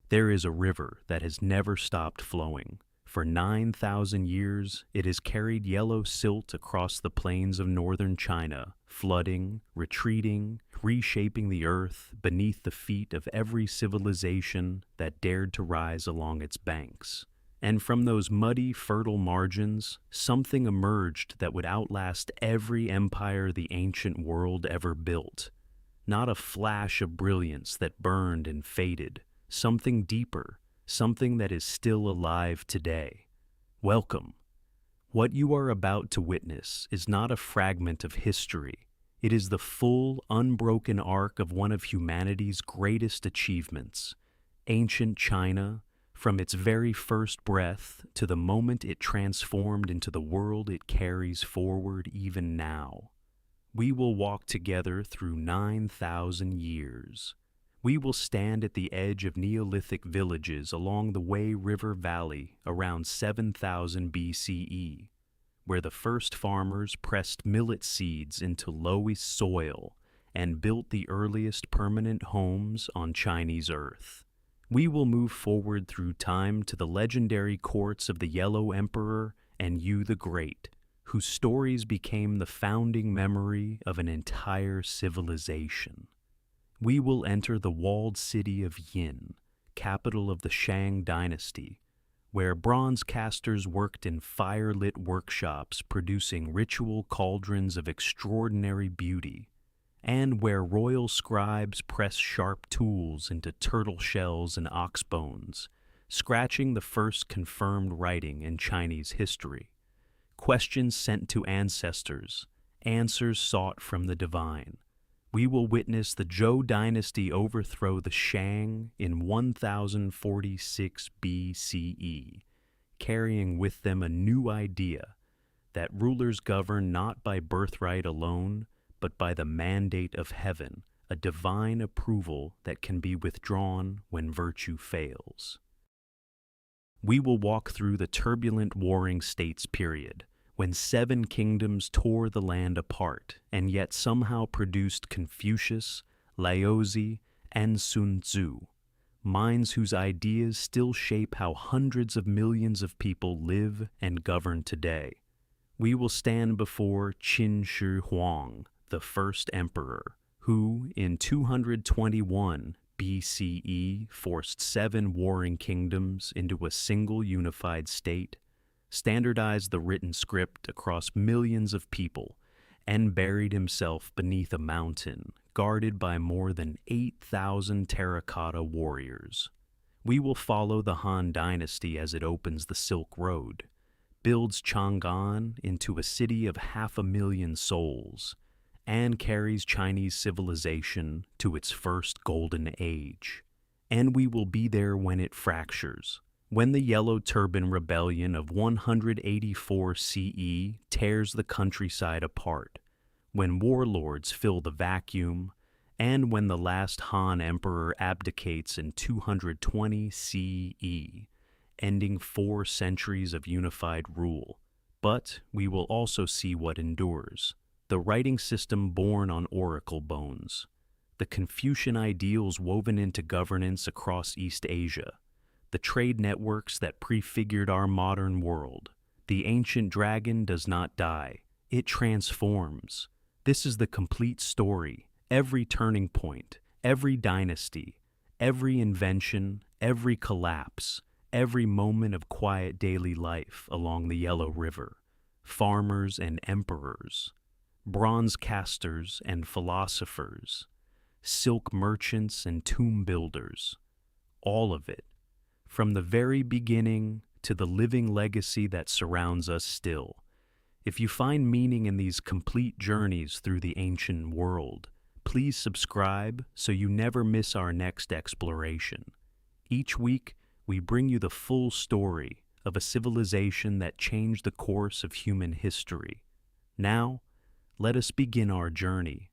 There is a river that has never stopped flowing. For 9,000 years, it has carried yellow silt across the plains of northern China, flooding, retreating, reshaping the earth beneath the feet of every civilization that dared to rise along its banks. And from those muddy, fertile margins, something emerged that would outlast every empire the ancient world ever built. Not a flash of brilliance that burned and faded, something deeper, something that is still alive today. Welcome. What you are about to witness is not a fragment of history. It is the full, unbroken arc of one of humanity's greatest achievements. Ancient China, from its very first breath to the moment it transformed into the world it carries forward even now. We will walk together through 9,000 years. We will stand at the edge of Neolithic villages along the Wei River Valley around 7000 BCE, where the first farmers pressed millet seeds into loamy soil and built the earliest permanent homes on Chinese earth. We will move forward through time to the legendary courts of the Yellow Emperor and Yu the Great, whose stories became the founding memory of an entire civilization. We will enter the walled city of Yin, capital of the Qin Dynasty, where bronze casters worked in fire-lit workshops producing ritual cauldrons of extraordinary beauty, and where royal scribes pressed sharp tools into turtle shells and ox bones, scratching the first confirmed writing in Chinese history. Questions sent to ancestors, answers sought from the divine. We will witness the Zhou dynasty overthrow the Shang in 1046 BCE, carrying with them a new idea that rulers govern not by birthright alone, but by the mandate of heaven, a divine approval that can be withdrawn when virtue fails. We will walk through the turbulent Warring States period, when 7 kingdoms tore the land apart and yet somehow produced Confucius, Laozi, and Sun Tzu, minds whose ideas still shape how hundreds of millions of people live and govern today. We will stand before Qin Shi Huang, the first emperor, who, in 221 BCE, forced 7 warring kingdoms into a single unified state, standardized the written script across millions of people, and buried himself beneath a mountain guarded by more than 8,000 terracotta warriors. We will follow the Han Dynasty as it opens the Silk Road, builds Chang'an into a city of 500,000 souls, and carries Chinese civilization to its first golden age. And we will be there when it fractures, when the Yellow Turban Rebellion of 184 CE tears the countryside apart, when warlords fill the vacuum, and when the last Han Emperor abdicates in 220 CE, ending 4 centuries of unified rule. But we will also see what endures: the writing system born on oracle bones, the Confucian ideals woven into governance across East Asia, the trade networks that prefigured our modern world. The ancient dragon does not die, it transforms. This is the complete story, every turning point, every dynasty, every invention, every collapse, every moment of quiet daily life along the Yellow River. Farmers and emperors, bronze casters and philosophers, silk merchants and tomb builders, all of it, from the very beginning to the living legacy that surrounds us still. If you find meaning in these complete journeys through the ancient world, please subscribe so you never miss our next exploration. Each week, we bring you the full story of a civilization that changed the course of human history. Now, let us begin our journey.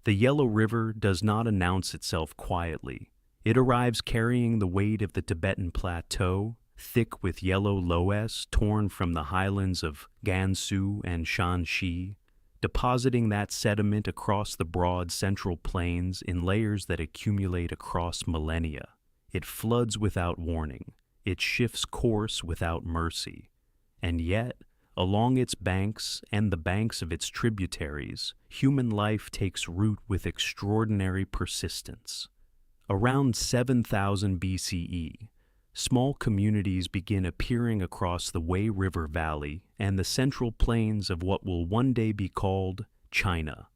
The Yellow River does not announce itself quietly. It arrives carrying the weight of the Tibetan Plateau, thick with yellow loess torn from the highlands of Gansu and Shanxi, depositing that sediment across the broad central plains in layers that accumulate across millennia. It floods without warning. It shifts course without mercy. And yet, along its banks and the banks of its tributaries, human life takes root with extraordinary persistence. Around 7000 BCE, small communities begin appearing across the Wei River Valley and the central plains of what will one day be called China.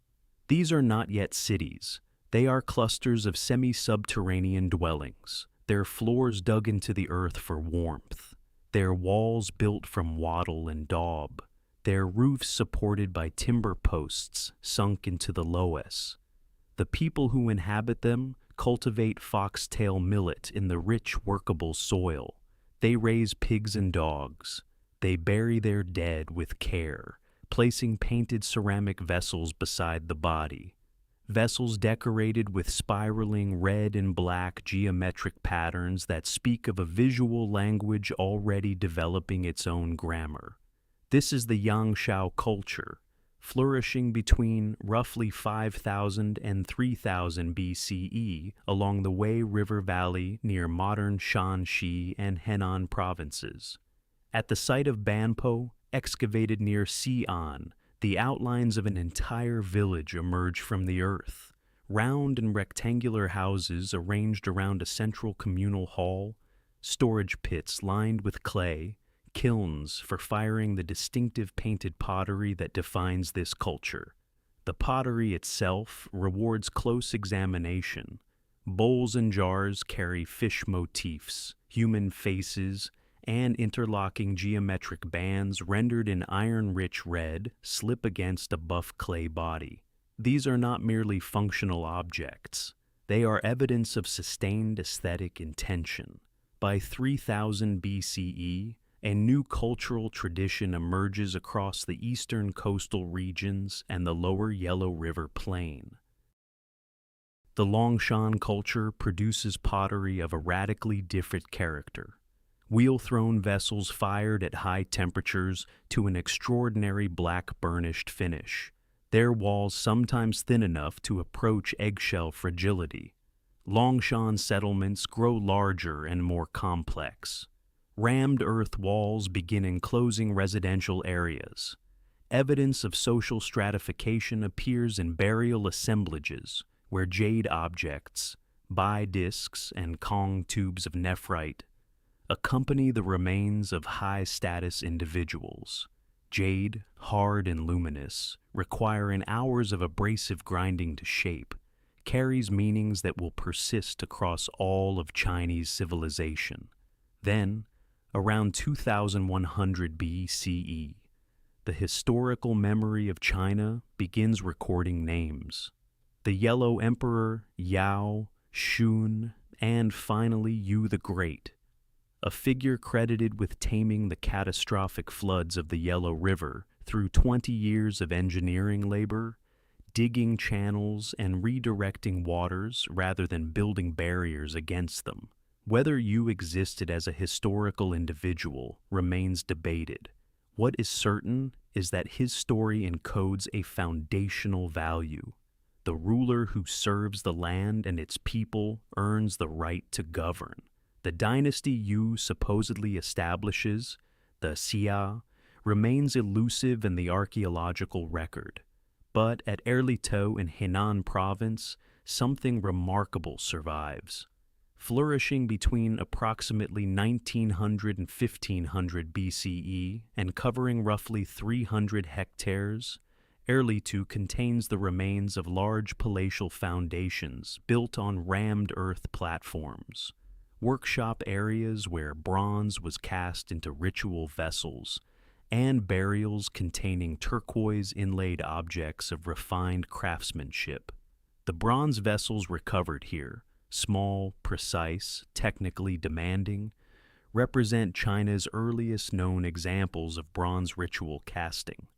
These are not yet cities. They are clusters of semi-subterranean dwellings, their floors dug into the earth for warmth, their walls built from wattle and daub, their roofs supported by timber posts sunk into the loess. The people who inhabit them cultivate foxtail millet in the rich, workable soil. They raise pigs and dogs. They bury their dead with care, placing painted ceramic vessels beside the body. Vessels decorated with spiraling red and black geometric patterns that speak of a visual language already developing its own grammar. This is the Yangshao culture, flourishing between roughly 5000 and 3000 BCE along the Wei River Valley near modern Shanxi and Henan provinces. At the site of Banpo, excavated near Xi'an, the outlines of an entire village emerge from the earth. Round and rectangular houses arranged around a central communal hall, storage pits lined with clay, kilns for firing the distinctive painted pottery that defines this culture. The pottery itself rewards close examination. Bowls and jars carry fish motifs, human faces, and interlocking geometric bands rendered in iron-rich red slip against a buff clay body. These are not merely functional objects. They are evidence of sustained aesthetic intention. By 3000 BCE, a new cultural tradition emerges across the eastern coastal regions and the lower Yellow River Plain. The Longshan culture produces pottery of a radically different character. Wheel-thrown vessels fired at high temperatures to an extraordinary black burnished finish, their walls sometimes thin enough to approach eggshell fragility. Longshan settlements grow larger and more complex. Rammed earth walls begin enclosing residential areas. Evidence of social stratification appears in burial assemblages, where jade objects, bai discs, and kong tubes of nephrite accompany the remains of high-status individuals. Jade, hard and luminous, requiring hours of abrasive grinding to shape, carries meanings that will persist across all of Chinese civilization. Then, around 2100 BCE, the historical memory of China begins recording names. The Yellow Emperor, Yao, Shun, and finally Yu the Great, a figure credited with taming the catastrophic floods of the Yellow River through 20 years of engineering labor, digging channels and redirecting waters rather than building barriers against them. Whether Yu existed as a historical individual remains debated. What is certain is that his story encodes a foundational value. The ruler who serves the land and its people earns the right to govern. The dynasty Yu supposedly establishes, the Xia, remains elusive in the archaeological record. But at Erlitou in Henan province, something remarkable survives. Flourishing between approximately 1900 and 1500 BCE and covering roughly 300 hectares, Erlitou contains the remains of large palatial foundations built on rammed earth platforms, workshop areas where bronze was cast into ritual vessels, and burials containing turquoise inlaid objects of refined craftsmanship. The bronze vessels recovered here, small, precise, technically demanding, represent China's earliest known examples of bronze ritual casting.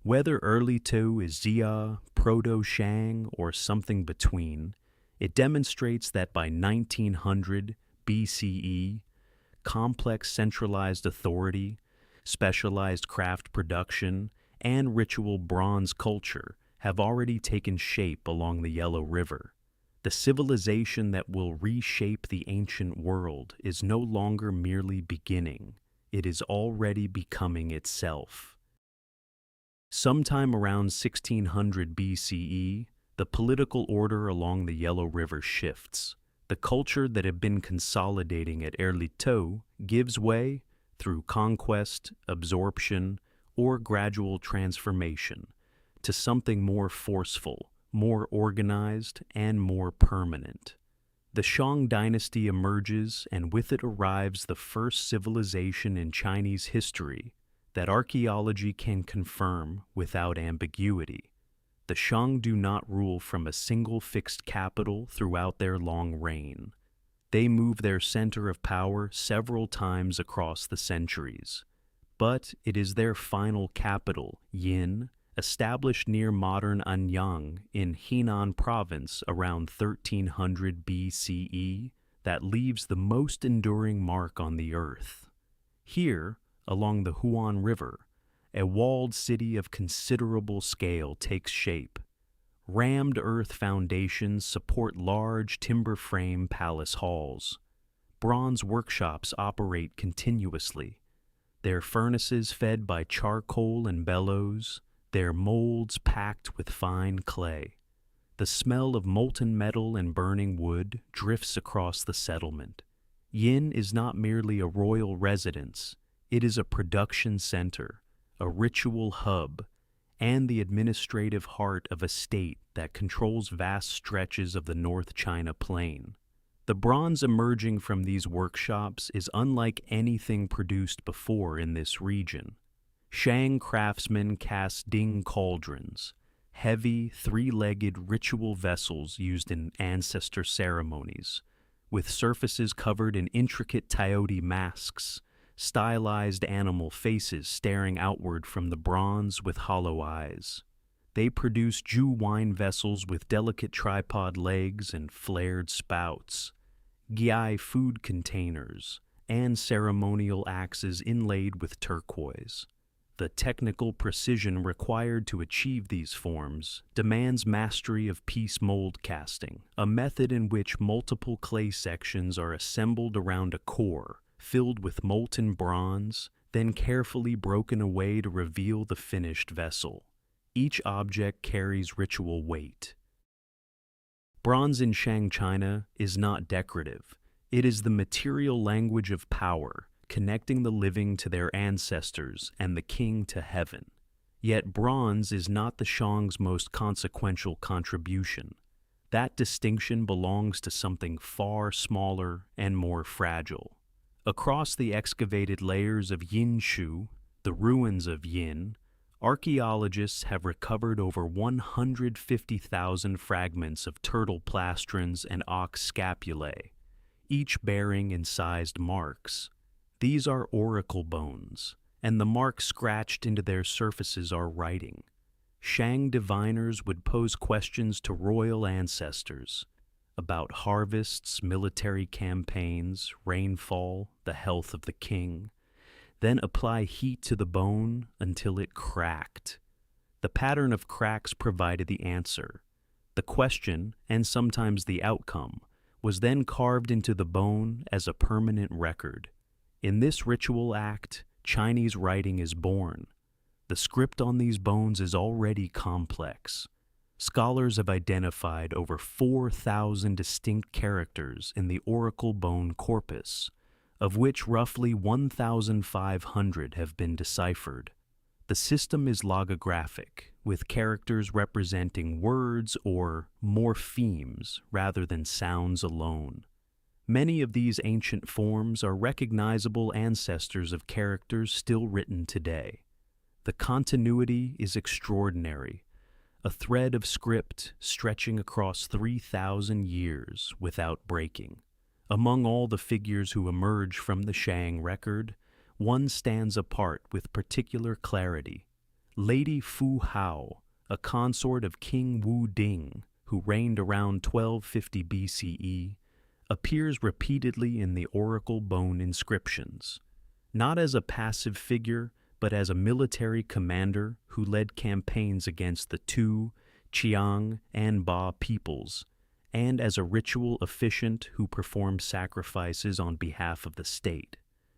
Whether Erlitou is Xia, Proto-Shang, or something between, it demonstrates that by 1900 BCE, complex centralized authority, specialized craft production, and ritual bronze culture have already taken shape along the Yellow River. The civilization that will reshape the ancient world is no longer merely beginning, it is already becoming itself. Sometime around 1600 BCE, the political order along the Yellow River shifts. The culture that had been consolidating at Erlito gives way through conquest, absorption, or gradual transformation to something more forceful, more organized, and more permanent. The Qin Dynasty emerges, and with it arrives the first civilization in Chinese history that archaeology can confirm without ambiguity. The Qin do not rule from a single fixed capital throughout their long reign. They move their center of power several times across the centuries. But it is their final capital, Yin, established near modern Anyang in Henan province around 1300 BCE, that leaves the most enduring mark on the earth. Here, along the Huan River, a walled city of considerable scale takes shape. Rammed earth foundations support large timber frame palace halls. Bronze workshops operate continuously, their furnaces fed by charcoal and bellows, their molds packed with fine clay. The smell of molten metal and burning wood drifts across the settlement. Yin is not merely a royal residence, it is a production center, a ritual hub, and the administrative heart of a state that controls vast stretches of the North China Plain. The bronze emerging from these workshops is unlike anything produced before in this region. Shang craftsmen cast ding cauldrons, heavy, three-legged ritual vessels used in ancestor ceremonies, with surfaces covered in intricate Taioti masks, stylized animal faces staring outward from the bronze with hollow eyes. They produce Ju wine vessels with delicate tripod legs and flared spouts, Giai food containers, and ceremonial axes inlaid with turquoise. The technical precision required to achieve these forms demands mastery of piece mold casting, a method in which multiple clay sections are assembled around a core filled with molten bronze, then carefully broken away to reveal the finished vessel. Each object carries ritual weight. Bronze in Shang China is not decorative. It is the material language of power, connecting the living to their ancestors and the king to heaven. Yet bronze is not the Shang's most consequential contribution. That distinction belongs to something far smaller and more fragile. Across the excavated layers of Yin Shu, the ruins of Yin, archaeologists have recovered over 150,000 fragments of turtle plastrons and ox scapulae, each bearing incised marks. These are oracle bones, and the marks scratched into their surfaces are writing. Shang diviners would pose questions to royal ancestors about harvests, military campaigns, rainfall, the health of the king, then apply heat to the bone until it cracked. The pattern of cracks provided the answer. The question, and sometimes the outcome, was then carved into the bone as a permanent record. In this ritual act, Chinese writing is born. The script on these bones is already complex. Scholars have identified over 4,000 distinct characters in the oracle bone corpus, of which roughly 1,500 have been deciphered. The system is logographic, with characters representing words or morphemes rather than sounds alone. Many of these ancient forms are recognizable ancestors of characters still written today. The continuity is extraordinary, a thread of script stretching across 3,000 years without breaking. Among all the figures who emerge from the Shang record, one stands apart with particular clarity. Lady Fu Hao, a consort of King Wu Ding, who reigned around 1250 BCE, appears repeatedly in the oracle bone inscriptions, not as a passive figure, but as a military commander who led campaigns against the Tu, Qiang, and Ba peoples, and as a ritual officiant who performed sacrifices on behalf of the state.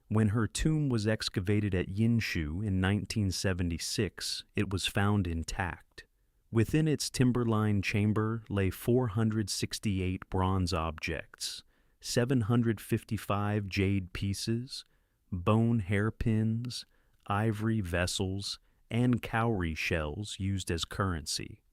When her tomb was excavated at Yinshu in 1976, it was found intact. Within its timber-lined chamber lay 468 bronze objects, 755 jade pieces, bone hairpins, ivory vessels, and cowrie shells used as currency.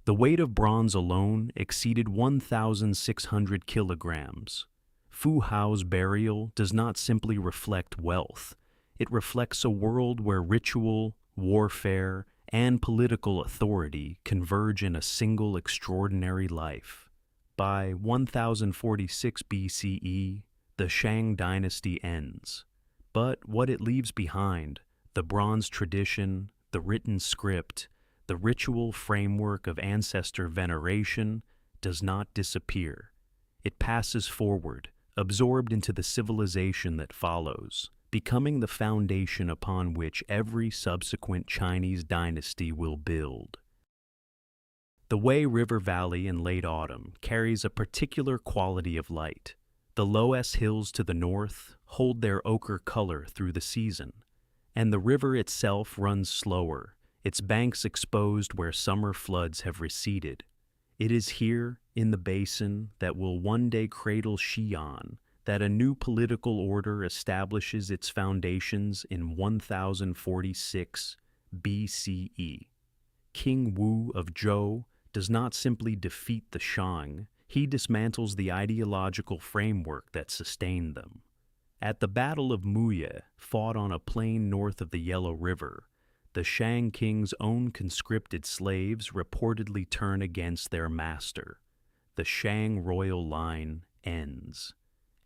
The weight of bronze alone exceeded 1,600 kilograms. Fu Hao's burial does not simply reflect wealth. It reflects a world where ritual, warfare, and political authority converge in a single extraordinary life. By 1046 BCE, the Shang Dynasty ends. But what it leaves behind, the bronze tradition, the written script, the ritual framework of ancestor veneration, does not disappear. It passes forward, absorbed into the civilization that follows, becoming the foundation upon which every subsequent Chinese dynasty will build. The Wei River Valley in late autumn carries a particular quality of light. The Loess Hills to the north hold their ochre color through the season, and the river itself runs slower, its banks exposed where summer floods have receded. It is here, in the basin, that will one day cradle Xi'an, that a new political order establishes its foundations in 1046 BCE. King Wu of Zhou does not simply defeat the Shang, he dismantles the ideological framework that sustained them. At the Battle of Muye, fought on a plain north of the Yellow River, the Shang king's own conscripted slaves reportedly turn against their master. The Shang royal line ends.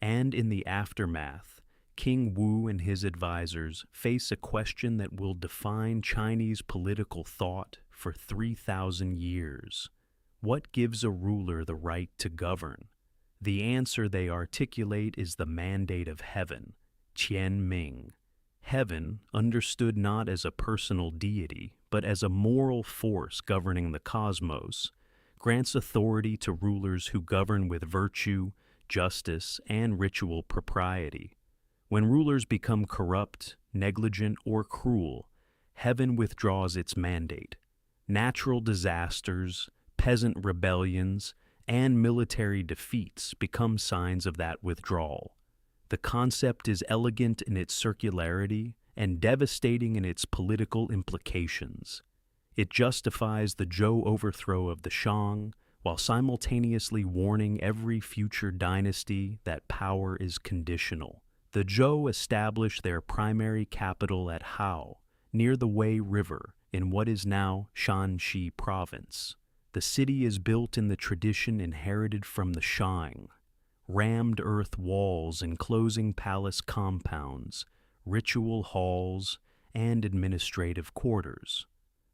And in the aftermath, King Wu and his advisors face a question that will define Chinese political thought for 3,000 years. What gives a ruler the right to govern? The answer they articulate is the mandate of heaven, Qian Ming. Heaven, understood not as a personal deity, but as a moral force governing the cosmos, grants authority to rulers who govern with virtue, justice, and ritual propriety. When rulers become corrupt, negligent, or cruel, heaven withdraws its mandate. Natural disasters, peasant rebellions, and military defeats become signs of that withdrawal. The concept is elegant in its circularity and devastating in its political implications. It justifies the Zhou overthrow of the Shang, while simultaneously warning every future dynasty that power is conditional. The Zhou established their primary capital at Hao, near the Wei River, in what is now Shanxi province. The city is built in the tradition inherited from the Shang. Rammed earth walls enclosing palace compounds, ritual halls, and administrative quarters.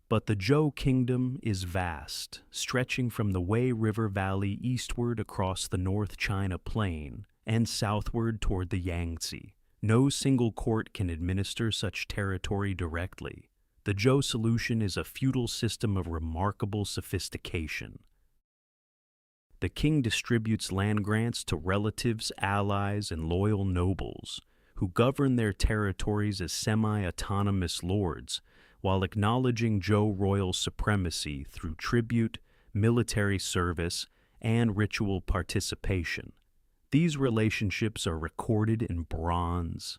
But the Zhou kingdom is vast, stretching from the Wei River Valley eastward across the North China Plain and southward toward the Yangtze. No single court can administer such territory directly. The Zhou solution is a feudal system of remarkable sophistication. The king distributes land grants to relatives, allies, and loyal nobles, who govern their territories as semi-autonomous lords, while acknowledging Zhou royal supremacy through tribute, military service, and ritual participation. These relationships are recorded in bronze.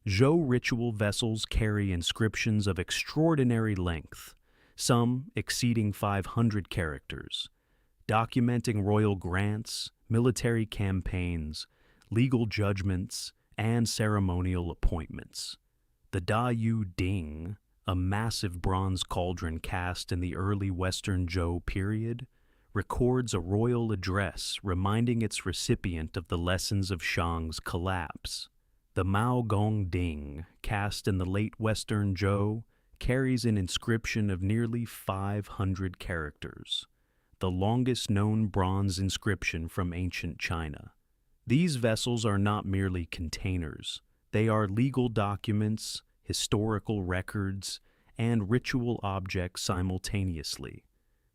Zhou ritual vessels carry inscriptions of extraordinary length, some exceeding 500 characters, documenting royal grants, military campaigns, legal judgments, and ceremonial appointments. The Da Yu Ding, a massive bronze cauldron cast in the early Western Zhou period, records a royal address reminding its recipient of the lessons of Shang's collapse. The Mao Gong Ding, cast in the late Western Zhou, carries an inscription of nearly 500 characters, the longest known bronze inscription from ancient China. These vessels are not merely containers. They are legal documents, historical records, and ritual objects simultaneously.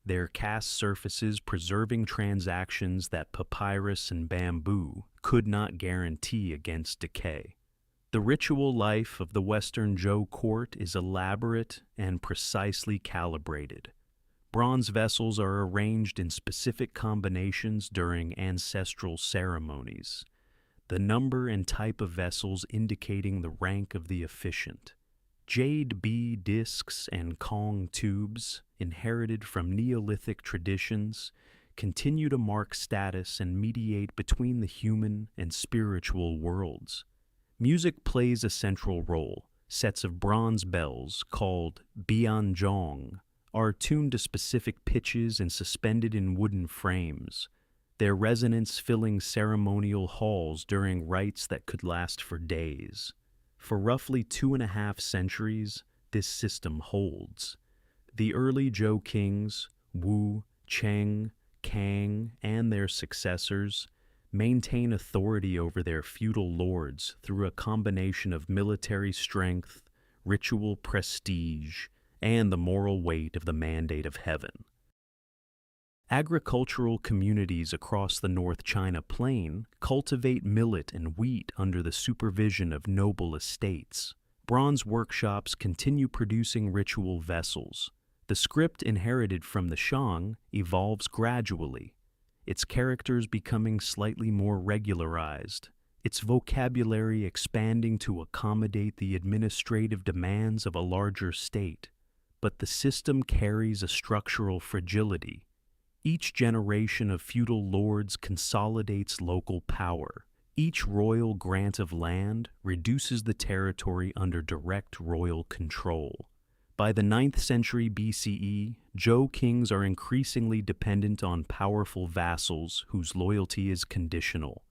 their cast surfaces preserving transactions that papyrus and bamboo could not guarantee against decay. The ritual life of the Western Zhou court is elaborate and precisely calibrated. Bronze vessels are arranged in specific combinations during ancestral ceremonies, the number and type of vessels indicating the rank of the officiant. Jade bead discs and Kong tubes, inherited from Neolithic traditions, continue to mark status and mediate between the human and spiritual worlds. Music plays a central role. Sets of bronze bells, called bianzhong, are tuned to specific pitches and suspended in wooden frames, their resonance filling ceremonial halls during rites that could last for days. For roughly 2.5 centuries, this system holds. The early Zhou kings, Wu, Cheng, Kang, and their successors maintain authority over their feudal lords through a combination of military strength, ritual prestige, and the moral weight of the mandate of heaven. Agricultural communities across the North China Plain cultivate millet and wheat under the supervision of noble estates. Bronze workshops continue producing ritual vessels. The script inherited from the Shang evolves gradually, its characters becoming slightly more regularized, its vocabulary expanding to accommodate the administrative demands of a larger state. But the system carries a structural fragility. Each generation of feudal lords consolidates local power. Each royal grant of land reduces the territory under direct royal control. By the 9th century BCE, Zhou kings are increasingly dependent on powerful vassals whose loyalty is conditional.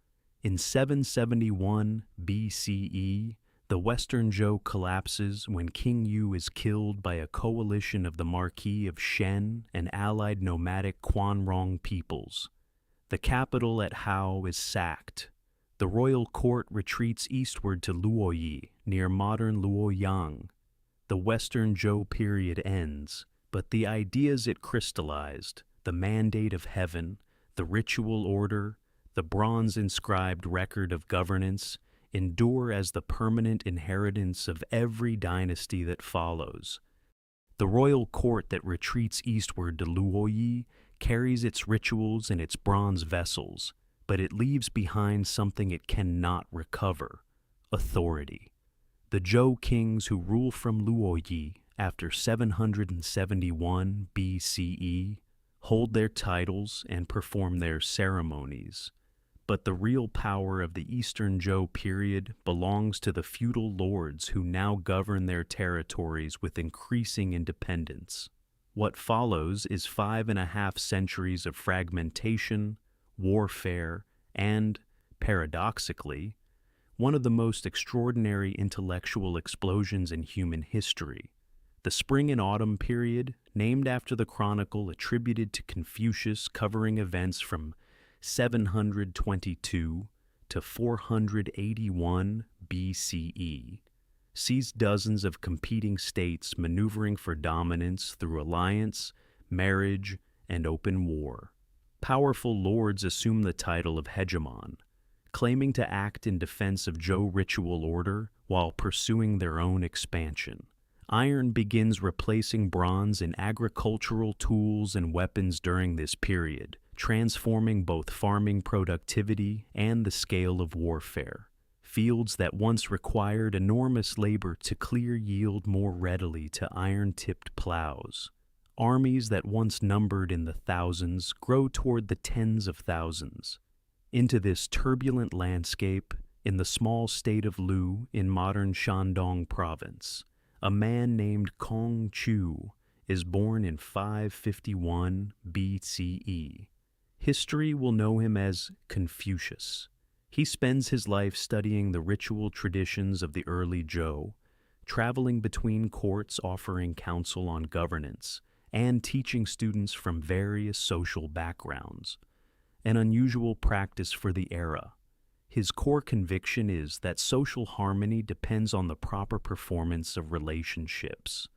In 771 BCE, the Western Zhou collapses when King Yu is killed by a coalition of the Marquis of Shen and allied nomadic Quanrong peoples. The capital at Hao is sacked. The royal court retreats eastward to Luoyi, near modern Luoyang. The Western Zhou period ends, but the ideas it crystallized, the mandate of heaven, the ritual order, the bronze-inscribed record of governance, endure as the permanent inheritance of every dynasty that follows. The royal court that retreats eastward to Luoyi carries its rituals and its bronze vessels, but it leaves behind something it cannot recover: authority. The Zhou kings who rule from Luoyi after 771 BCE hold their titles and perform their ceremonies. But the real power of the Eastern Zhou period belongs to the feudal lords who now govern their territories with increasing independence. What follows is 5.5 centuries of fragmentation, warfare, and, paradoxically, one of the most extraordinary intellectual explosions in human history. The Spring and Autumn period, named after the chronicle attributed to Confucius covering events from 722 to 481 BCE, sees dozens of competing states maneuvering for dominance through alliance, marriage, and open war. Powerful lords assume the title of hegemon, claiming to act in defense of Zhou ritual order while pursuing their own expansion. Iron begins replacing bronze in agricultural tools and weapons during this period, transforming both farming productivity and the scale of warfare. Fields that once required enormous labor to clear yield more readily to iron-tipped plows. Armies that once numbered in the thousands grow toward the tens of thousands. Into this turbulent landscape, in the small state of Lu in modern Shandong province, a man named Kong Chu is born in 551 BCE. History will know him as Confucius. He spends his life studying the ritual traditions of the early Zhou, traveling between courts offering counsel on governance, and teaching students from various social backgrounds, an unusual practice for the era. His core conviction is that social harmony depends on the proper performance of relationships,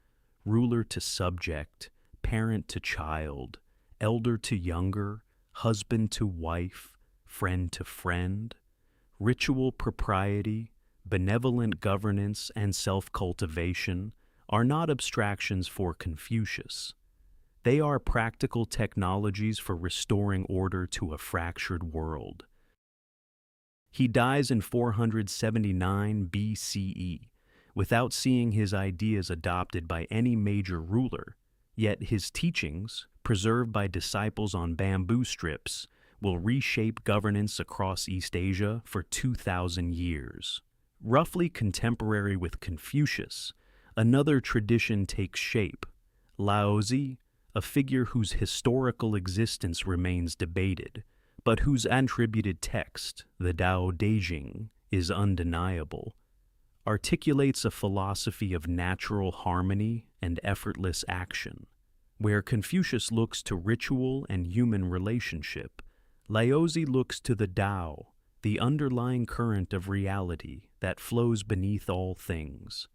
ruler to subject, parent to child, elder to younger, husband to wife, friend to friend. Ritual propriety, benevolent governance, and self-cultivation are not abstractions for Confucius. They are practical technologies for restoring order to a fractured world. He dies in 479 BCE, without seeing his ideas adopted by any major ruler, yet his teachings, preserved by disciples on bamboo strips, will reshape governance across East Asia for 2,000 years. Roughly contemporary with Confucius, another tradition takes shape. Laozi, a figure whose historical existence remains debated, but whose attributed text, the Tao Te Ching, is undeniable, articulates a philosophy of natural harmony and effortless action. Where Confucius looks to ritual and human relationship, Laozi looks to the Tao, the underlying current of reality that flows beneath all things.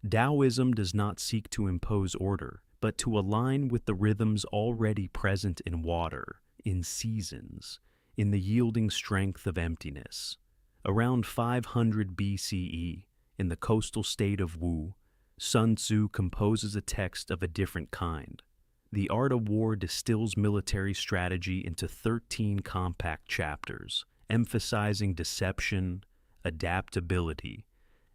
Taoism does not seek to impose order, but to align with the rhythms already present in water, in seasons, in the yielding strength of emptiness. Around 500 BCE, in the coastal state of Wu, Sun Tzu composes a text of a different kind. The Art of War distills military strategy into 13 compact chapters, emphasizing deception, adaptability,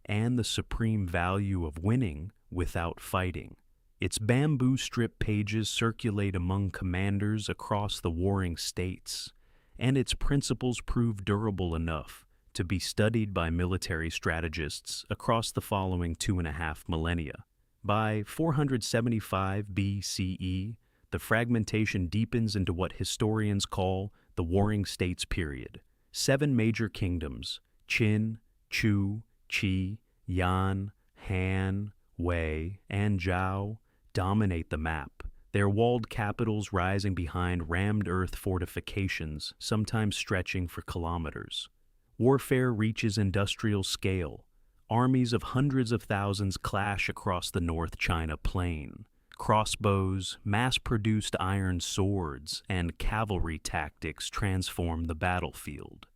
and the supreme value of winning without fighting. Its bamboo strip pages circulate among commanders across the warring states, and its principles prove durable enough to be studied by military strategists across the following 2.5 millennia. By 475 BCE, the fragmentation deepens into what historians call the Warring States period. 7 major kingdoms, Qin, Chu, Qi, Yan, Han, Wei, and Zhao, dominate the map, their walled capitals rising behind rammed earth fortifications, sometimes stretching for kilometers. Warfare reaches industrial scale. Armies of hundreds of thousands clash across the North China Plain. Crossbows, mass-produced iron swords, and cavalry tactics transform the battlefield.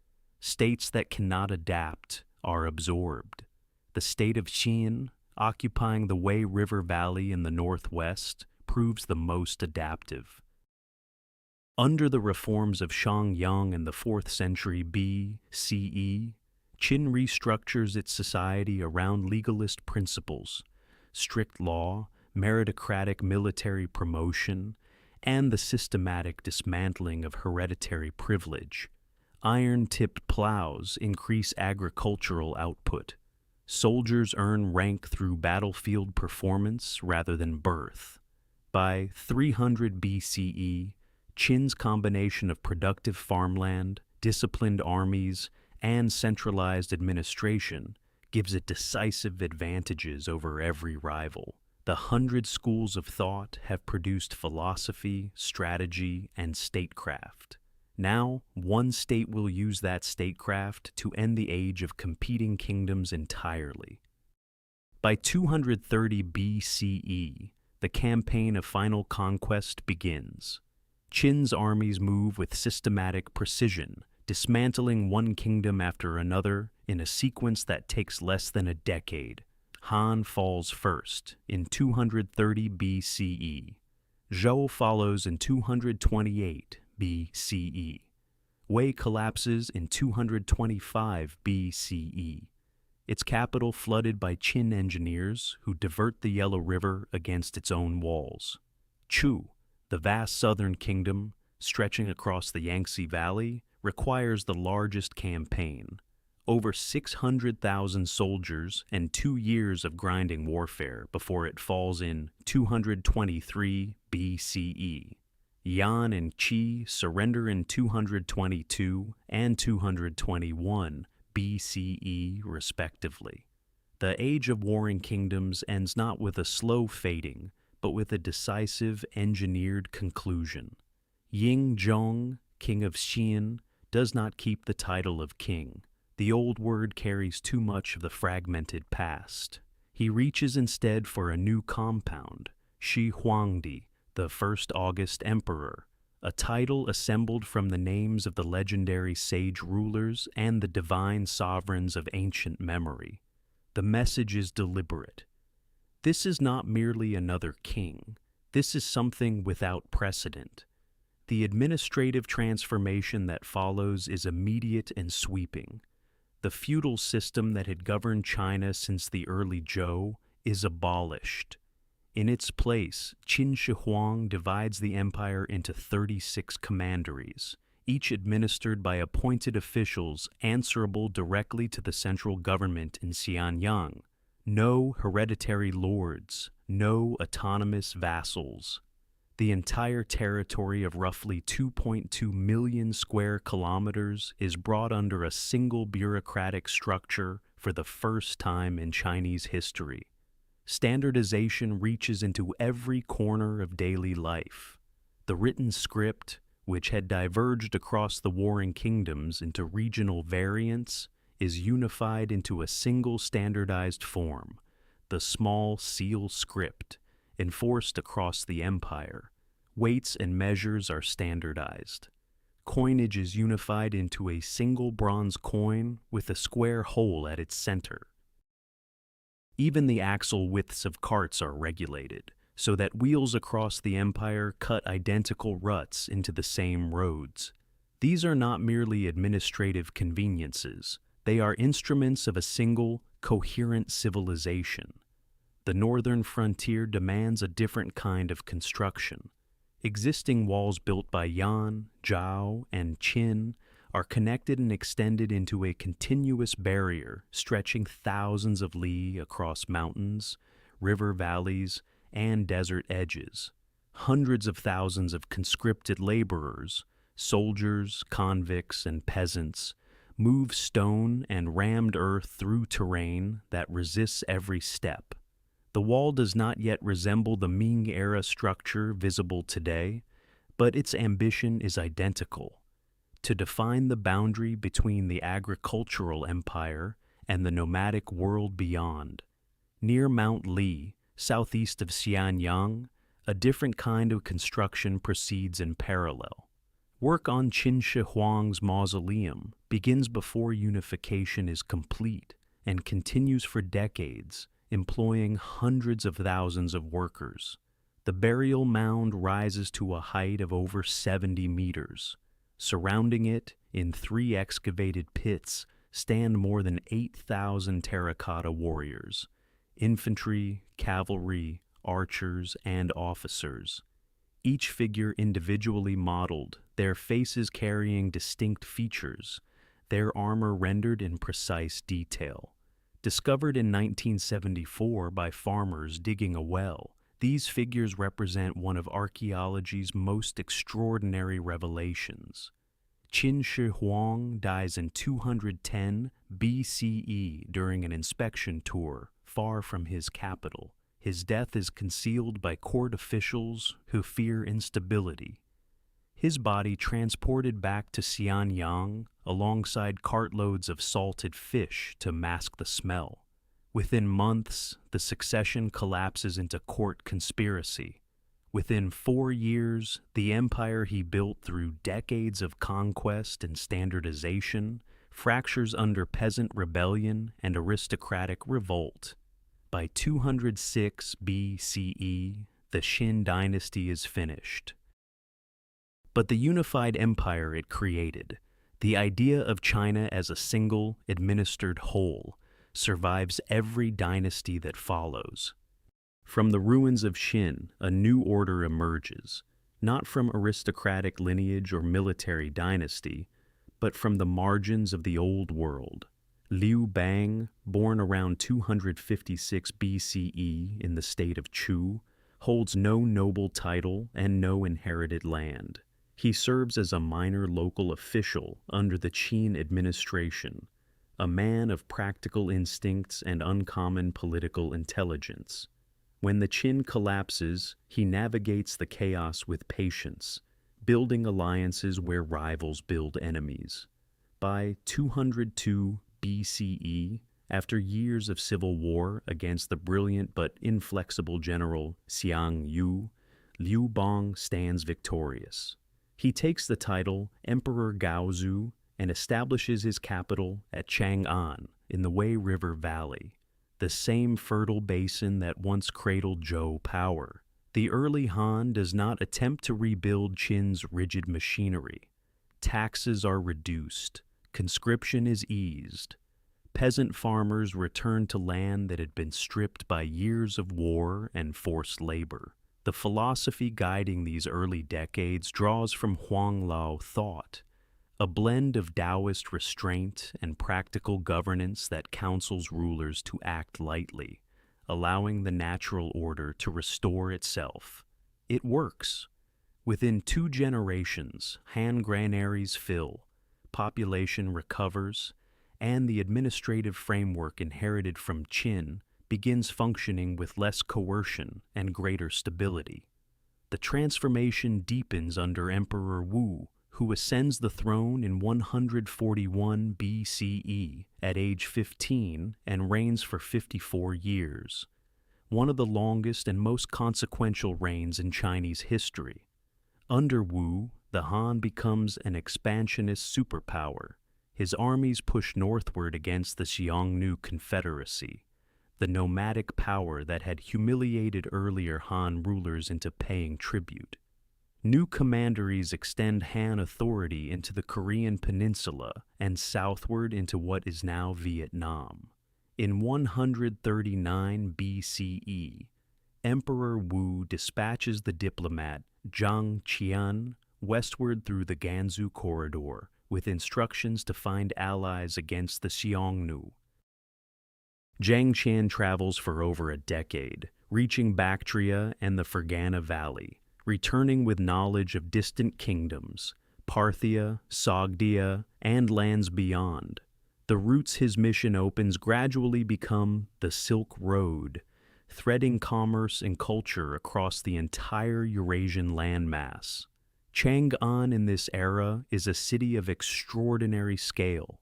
States that cannot adapt are absorbed. The state of Qin, occupying the Wei River Valley in the northwest, proves the most adaptive. Under the reforms of Xiangyang in the 4th century BCE, Qin restructures its society around legalist principles, strict law, meritocratic military promotion, and the systematic dismantling of hereditary privilege. Iron-tipped plows increase agricultural output. Soldiers earn rank through battlefield performance rather than birth. By 300 BCE, Qin's combination of productive farmland, disciplined armies, and centralized administration gives it decisive advantages over every rival. The 100 schools of thought have produced philosophy, strategy, and statecraft. Now, one state will use that statecraft to end the age of competing kingdoms entirely. By 230 BCE, the campaign of final conquest begins. Qin's armies move with systematic precision, dismantling one kingdom after another in a sequence that takes less than a decade. Han falls first in 230 BCE. Zhou follows in 228 BCE. Wei collapses in 225 BCE. Its capital flooded by Qin engineers who divert the Yellow River against its own walls. Chu, the vast southern kingdom, stretching across the Yangtze Valley, requires the largest campaign. Over 600,000 soldiers and 2 years of grinding warfare before it falls in 223 BCE. Yan and Qi surrender in 222 and 221 BCE, respectively. The Age of Warring Kingdoms ends not with a slow fading, but with a decisive, engineered conclusion. Ying Zhong, king of Xian, does not keep the title of king. The old word carries too much of the fragmented past. He reaches instead for a new compound, Shi Huangdi, the 1st August emperor, a title assembled from the names of the legendary sage rulers and the divine sovereigns of ancient memory. The message is deliberate. This is not merely another king. This is something without precedent. The administrative transformation that follows is immediate and sweeping. The feudal system that had governed China since the early Zhou is abolished. In its place, Qin Shi Huang divides the empire into 36 commanderies, each administered by appointed officials answerable directly to the central government in Xianyang. No hereditary lords, no autonomous vassals. The entire territory of roughly 2.2 million square kilometers is brought under a single bureaucratic structure for the first time in Chinese history. Standardization reaches into every corner of daily life. The written script, which had diverged across the warring kingdoms into regional variants, is unified into a single standardized form, the small seal script, enforced across the empire. Weights and measures are standardized. Coinage is unified into a single bronze coin with a square hole at its center. Even the axle widths of carts are regulated, so that wheels across the empire cut identical ruts into the same roads. These are not merely administrative conveniences. They are instruments of a single, coherent civilization. The northern frontier demands a different kind of construction. Existing walls built by Yan, Zhao, and Qin are connected and extended into a continuous barrier stretching thousands of li across mountains, river valleys, and desert edges. Hundreds of thousands of conscripted laborers, soldiers, convicts, and peasants move stone and rammed earth through terrain that resists every step. The wall does not yet resemble the Ming-era structure visible today, but its ambition is identical: to define the boundary between the agricultural empire and the nomadic world beyond. Near Mount Li, southeast of Xianyang, a different kind of construction proceeds in parallel. Work on Qin Shi Huang's mausoleum begins before unification is complete and continues for decades, employing hundreds of thousands of workers. The burial mound rises to a height of over 70 meters. Surrounding it, in 3 excavated pits, stand more than 8,000 terracotta warriors, infantry, cavalry, archers, and officers. Each figure individually modeled, their faces carrying distinct features, their armor rendered in precise detail. Discovered in 1974 by farmers digging a well, these figures represent one of archaeology's most extraordinary revelations. Qin Shi Huang dies in 210 BCE during an inspection tour far from his capital. His death is concealed by court officials who fear instability. His body transported back to Xianyang alongside cartloads of salted fish to mask the smell. Within months, the succession collapses into court conspiracy. Within 4 years, the empire he built through decades of conquest and standardization fractures under peasant rebellion and aristocratic revolt. By 206 BCE, the Qin Dynasty is finished. But the unified empire it created, the idea of China as a single, administered whole, survives every dynasty that follows. From the ruins of Qin, a new order emerges, not from aristocratic lineage or military dynasty, but from the margins of the old world. Liu Bang, born around 256 BCE in the state of Chu, holds no noble title and no inherited land. He serves as a minor local official under the Qin administration, a man of practical instincts and uncommon political intelligence. When the Qin collapses, he navigates the chaos with patience, building alliances where rivals build enemies. By 202 BCE, after years of civil war against the brilliant but inflexible general Xiang Yu, Liu Bang stands victorious. He takes the title Emperor Gaozu and establishes his capital at Chang'an in the Wei River Valley, the same fertile basin that once cradled Zhou power. The early Han does not attempt to rebuild Qin's rigid machinery. Taxes are reduced, conscription is eased. Peasant farmers return to land that had been stripped by years of war and forced labor. The philosophy guiding these early decades draws from Huanglao thought, a blend of Taoist restraint and practical governance that counsels rulers to act lightly, allowing the natural order to restore itself. It works. Within 2 generations, Han granaries fill, population recovers, and the administrative framework inherited from Qin begins functioning with less coercion and greater stability. The transformation deepens under Emperor Wu, who ascends the throne in 141 BCE at age 15 and reigns for 54 years, one of the longest and most consequential reigns in Chinese history. Under Wu, the Han becomes an expansionist superpower. His armies push northward against the Xiongnu Confederacy, the nomadic power that had humiliated earlier Han rulers into paying tribute. New commanderies extend Han authority into the Korean peninsula and southward into what is now Vietnam. In 139 BCE, Emperor Wu dispatches the diplomat Zhang Qian westward through the Gansu corridor with instructions to find allies against the Xiongnu. Zhang Qian travels for over a decade, reaching Bactria and the Fergana Valley, returning with knowledge of distant kingdoms, Parthia, Sogdia, and lands beyond. The routes his mission opens gradually become the Silk Road, threading commerce and culture across the entire Eurasian landmass. Chang'an in this era is a city of extraordinary scale.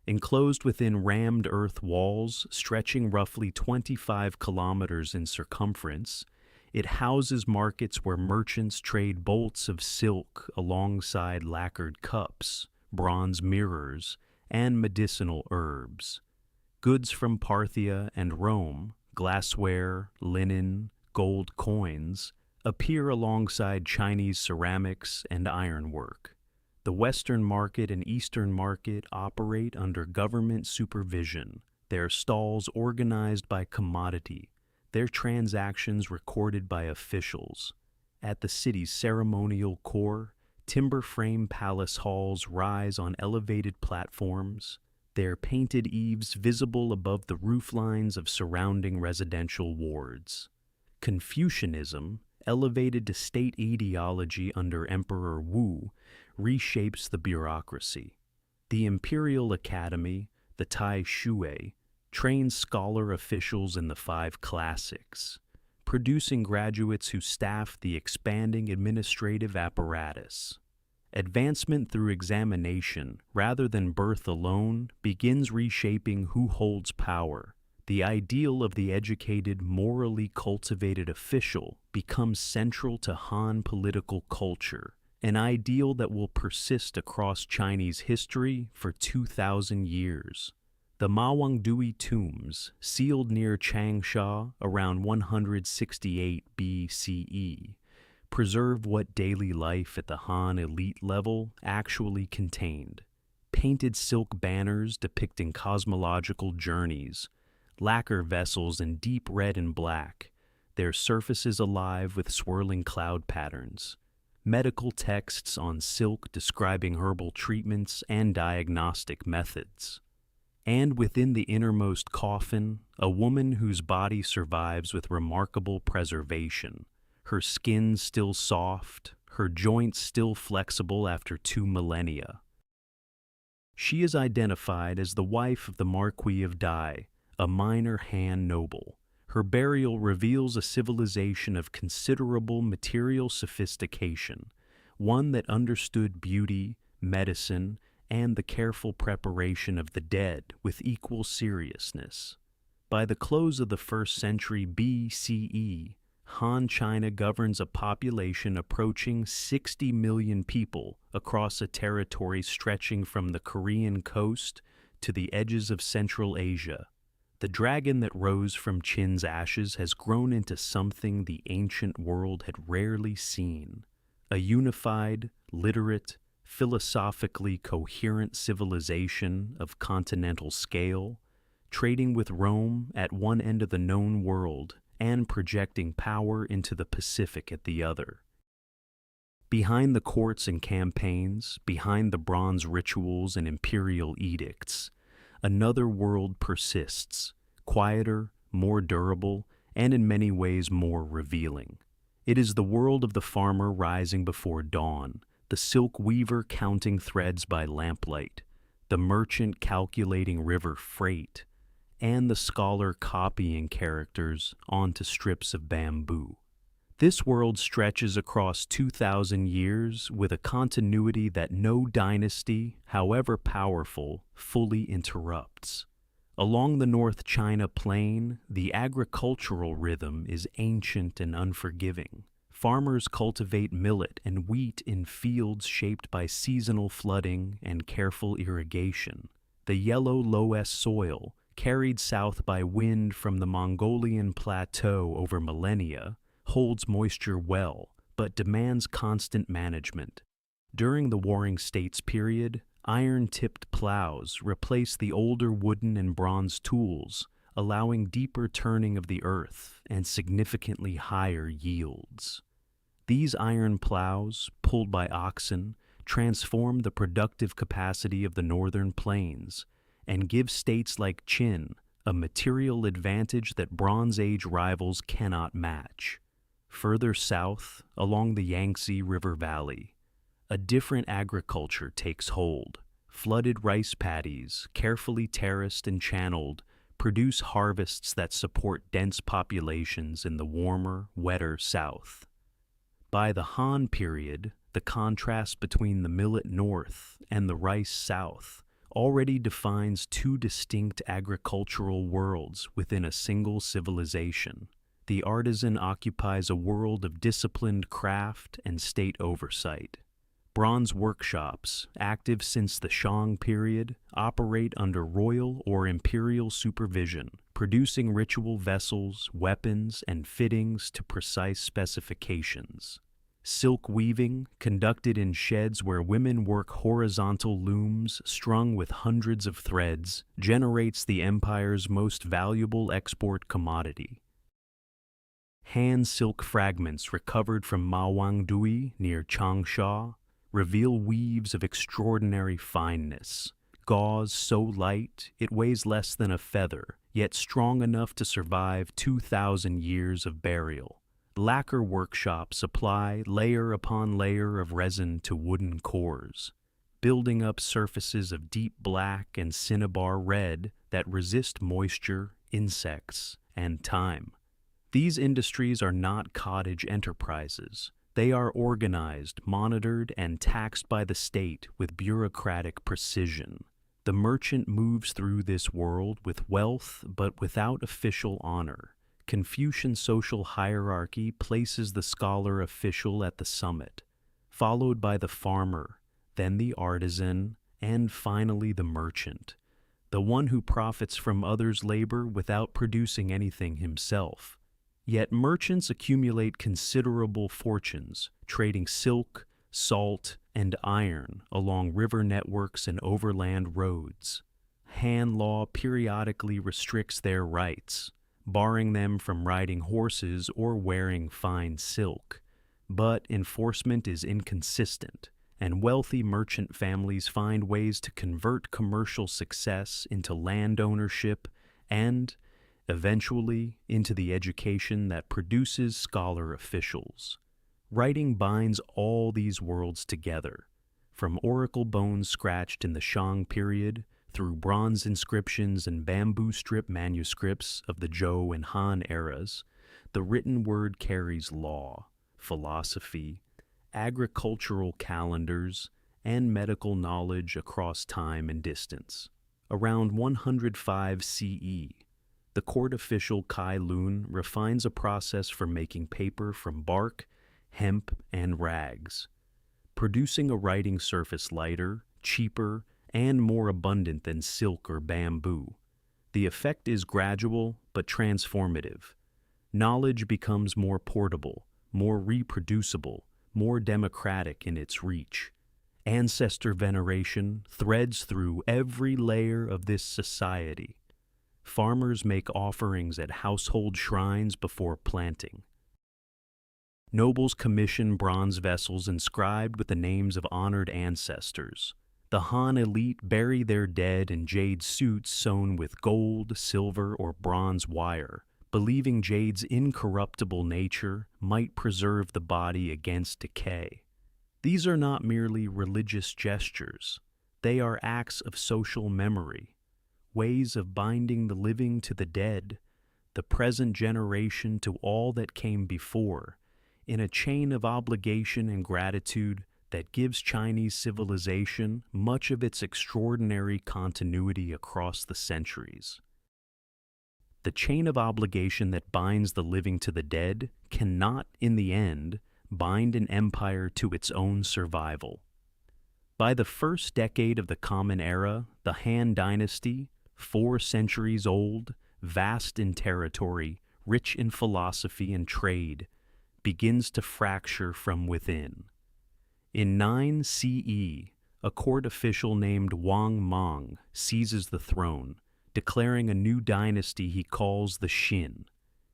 Enclosed within rammed earth walls stretching roughly 25 kilometers in circumference, it houses markets where merchants trade bolts of silk alongside lacquered cups, bronze mirrors, and medicinal herbs. Goods from Parthia and Rome, glassware, linen, gold coins, appear alongside Chinese ceramics and ironwork. The Western market and Eastern market operate under government supervision, their stalls organized by commodity, their transactions recorded by officials. At the city's ceremonial core, timber frame palace halls rise on elevated platforms, their painted eaves visible above the rooflines of surrounding residential wards. Confucianism, elevated to state ideology under Emperor Wu, reshapes the bureaucracy. The Imperial Academy, the Tai Shui, trains scholar officials in the 5 classics, producing graduates who staff the expanding administrative apparatus. Advancement through examination, rather than birth alone, begins reshaping who holds power. The ideal of the educated, morally cultivated official becomes central to Han political culture, an ideal that will persist across Chinese history for 2,000 years. The Mawangdui tombs, sealed near Changsha around 168 BCE, preserve what daily life at the Han elite level actually contained. Painted silk banners depicting cosmological journeys, lacquer vessels in deep red and black, their surfaces alive with swirling cloud patterns, medical texts on silk describing herbal treatments and diagnostic methods. And within the innermost coffin, a woman whose body survives with remarkable preservation, her skin still soft, her joints still flexible after 2 millennia. She is identified as the wife of the Marquis of Dai, a minor Han noble. Her burial reveals a civilization of considerable material sophistication, one that understood beauty, medicine, and the careful preparation of the dead with equal seriousness. By the close of the 1st century BCE, Han China governs a population approaching 60 million people across a territory stretching from the Korean coast to the edges of Central Asia. The dragon that rose from Qin's ashes has grown into something the ancient world had rarely seen: a unified, literate, philosophically coherent civilization of continental scale, trading with Rome at one end of the known world and projecting power into the Pacific at the other. Behind the courts and campaigns, behind the bronze rituals and imperial edicts, another world persists, quieter, more durable, and in many ways more revealing. It is the world of the farmer rising before dawn, the silk weaver counting threads by lamplight, the merchant calculating river freight, and the scholar copying characters onto strips of bamboo. This world stretches across 2,000 years with a continuity that no dynasty, however powerful, fully interrupts. Along the North China Plain, the agricultural rhythm is ancient and unforgiving. Farmers cultivate millet and wheat in fields shaped by seasonal flooding and careful irrigation. The yellow loess soil, carried south by wind from the Mongolian plateau over millennia, holds moisture well, but demands constant management. During the Warring States period, iron-tipped plows replace the older wooden and bronze tools, allowing deeper turning of the earth and significantly higher yields. These iron plows, pulled by oxen, transform the productive capacity of the northern plains and give states like Qin a material advantage that Bronze Age rivals cannot match. Further south, along the Yangtze River Valley, a different agriculture takes hold. Flooded rice paddies, carefully terraced and channeled, produce harvests that support dense populations in the warmer, wetter south. By the Han period, the contrast between the millet north and the rice south already defines two distinct agricultural worlds within a single civilization. The artisan occupies a world of disciplined craft and state oversight. Bronze workshops, active since the Shang period, operate under royal or imperial supervision, producing ritual vessels, weapons, and fittings to precise specifications. Silk weaving, conducted in sheds where women work horizontal looms strung with hundreds of threads, generates the empire's most valuable export commodity. Hand silk fragments recovered from Mawangdui near Changsha reveal weaves of extraordinary fineness. Gauze so light it weighs less than a feather, yet strong enough to survive 2,000 years of burial. Lacquer workshops apply layer upon layer of resin to wooden cores, building up surfaces of deep black and cinnabar red that resist moisture, insects, and time. These industries are not cottage enterprises. They are organized, monitored, and taxed by the state with bureaucratic precision. The merchant moves through this world with wealth but without official honor. Confucian social hierarchy places the scholar official at the summit, followed by the farmer, then the artisan, and finally the merchant, the one who profits from others' labor without producing anything himself. Yet merchants accumulate considerable fortunes, trading silk, salt, and iron along river networks and overland roads. Han law periodically restricts their rights, barring them from riding horses or wearing fine silk. But enforcement is inconsistent, and wealthy merchant families find ways to convert commercial success into land ownership and, eventually, into the education that produces scholar officials. Writing binds all these worlds together, from oracle bones scratched in the Shang period through bronze inscriptions and bamboo strip manuscripts of the Zhou and Han eras. The written word carries law, philosophy, agricultural calendars, and medical knowledge across time and distance. Around 105 CE, The court official Kai Lun refines a process for making paper from bark, hemp, and rags, producing a writing surface lighter, cheaper, and more abundant than silk or bamboo. The effect is gradual but transformative. Knowledge becomes more portable, more reproducible, more democratic in its reach. Ancestor veneration threads through every layer of this society. Farmers make offerings at household shrines before planting. Nobles commission bronze vessels inscribed with the names of honored ancestors. The Han elite bury their dead in jade suits sewn with gold, silver, or bronze wire, believing jade's incorruptible nature might preserve the body against decay. These are not merely religious gestures. They are acts of social memory, ways of binding the living to the dead, the present generation to all that came before, in a chain of obligation and gratitude that gives Chinese civilization much of its extraordinary continuity across the centuries. The chain of obligation that binds the living to the dead cannot, in the end, bind an empire to its own survival. By the first decade of the Common Era, the Han Dynasty, 4 centuries old, vast in territory, rich in philosophy and trade, begins to fracture from within. In 9 CE, a court official named Wang Mang seizes the throne, declaring a new dynasty he calls the Qin.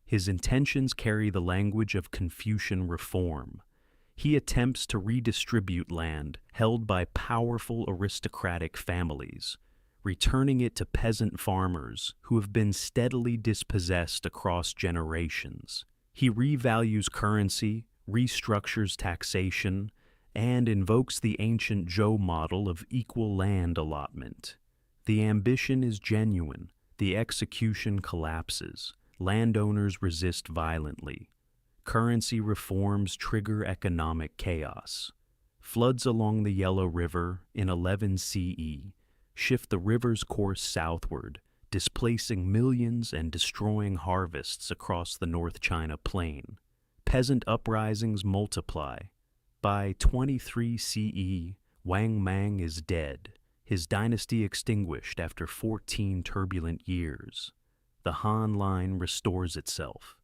His intentions carry the language of Confucian reform. He attempts to redistribute land held by powerful aristocratic families, returning it to peasant farmers who have been steadily dispossessed across generations. He revalues currency, restructures taxation, and invokes the ancient Zhou model of equal land allotment. The ambition is genuine, the execution collapses, landowners resist violently. Currency reforms trigger economic chaos. Floods along the Yellow River in 11 CE shift the river's course southward, displacing millions and destroying harvests across the North China Plain. Peasant uprisings multiply. By 23 CE, Wang Mang is dead, his dynasty extinguished after 14 turbulent years. The Han line restores itself.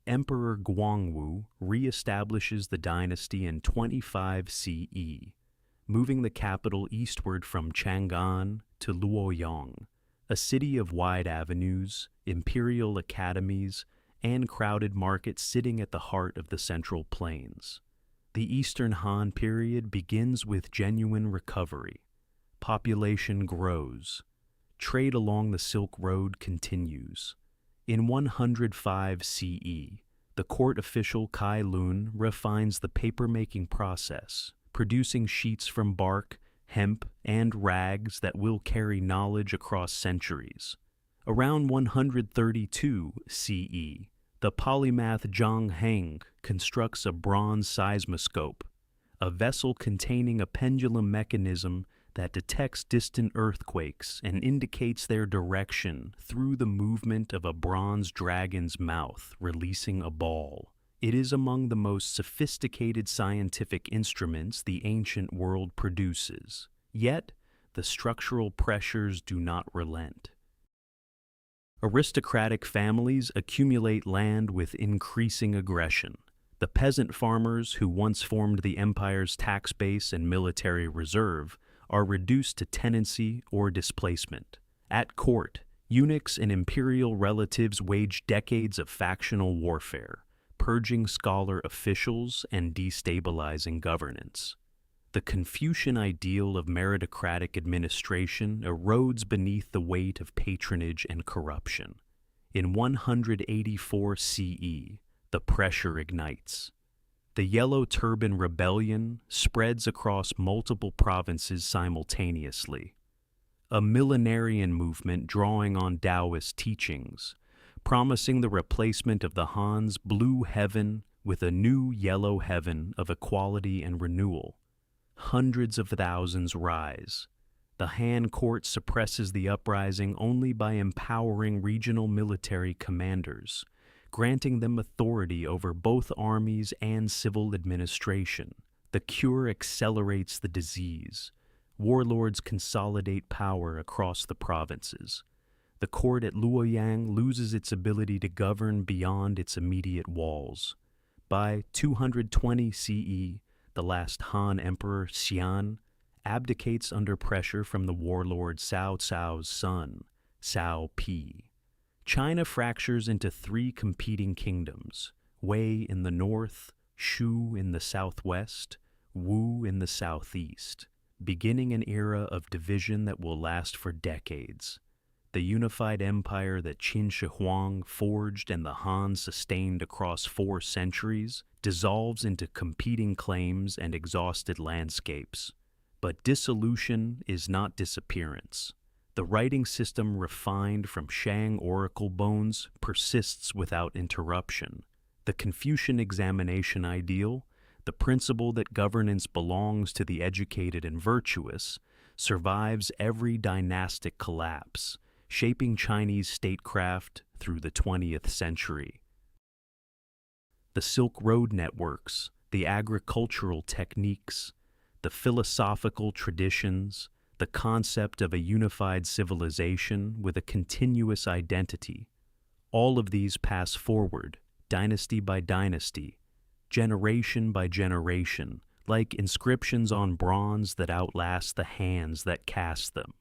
Emperor Guangwu re-establishes the dynasty in 25 CE, moving the capital eastward from Chang'an to Luoyang, a city of wide avenues, imperial academies, and crowded markets sitting at the heart of the Central Plains. The Eastern Han period begins with genuine recovery. Population grows. Trade along the Silk Road continues. In 105 CE, the court official Kai Lun refines the paper-making process, producing sheets from bark, hemp, and rags that will carry knowledge across centuries. Around 132 CE, the polymath Zhang Heng constructs a bronze seismoscope, a vessel containing a pendulum mechanism that detects distant earthquakes and indicates their direction through the movement of a bronze dragon's mouth releasing a ball. It is among the most sophisticated scientific instruments the ancient world produces. Yet, the structural pressures do not relent. Aristocratic families accumulate land with increasing aggression. The peasant farmers who once formed the empire's tax base and military reserve are reduced to tenancy or displacement. At court, eunuchs and imperial relatives wage decades of factional warfare, purging scholar officials and destabilizing governance. The Confucian ideal of meritocratic administration erodes beneath the weight of patronage and corruption. In 184 CE, the pressure ignites. The Yellow Turban Rebellion spreads across multiple provinces simultaneously. A millenarian movement drawing on Taoist teachings, promising the replacement of the Han's blue heaven with a new yellow heaven of equality and renewal. Hundreds of thousands rise. The Han court suppresses the uprising only by empowering regional military commanders, granting them authority over both armies and civil administration. The cure accelerates the disease. Warlords consolidate power across the provinces. The court at Luoyang loses its ability to govern beyond its immediate walls. By 220 CE, the last Han emperor, Xian, abdicates under pressure from the warlord Cao Cao's son, Cao Pi. China fractures into three competing kingdoms: Wei in the north, Shu in the southwest, Wu in the southeast, beginning an era of division that will last for decades. The unified empire that Qin Shi Huang forged and the Han sustained across 4 centuries dissolves into competing claims and exhausted landscapes. But dissolution is not disappearance. The writing system refined from Shang oracle bones persists without interruption. The Confucian examination ideal, the principle that governance belongs to the educated and virtuous, survives every dynastic collapse, shaping Chinese statecraft through the 20th century. The Silk Road networks, the agricultural techniques, the philosophical traditions, the concept of a unified civilization with a continuous identity, all of these pass forward, dynasty by dynasty, generation by generation, like inscriptions on bronze that outlast the hands that cast them.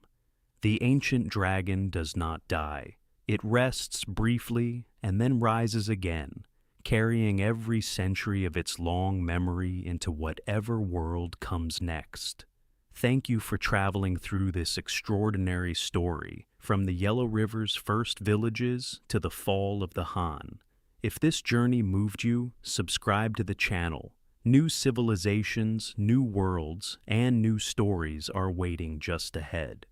The ancient dragon does not die. It rests briefly and then rises again, carrying every century of its long memory into whatever world comes next. Thank you for traveling through this extraordinary story, from the Yellow River's first villages to the fall of the Han. If this journey moved you, subscribe to the channel. New civilizations, new worlds, and new stories are waiting just ahead.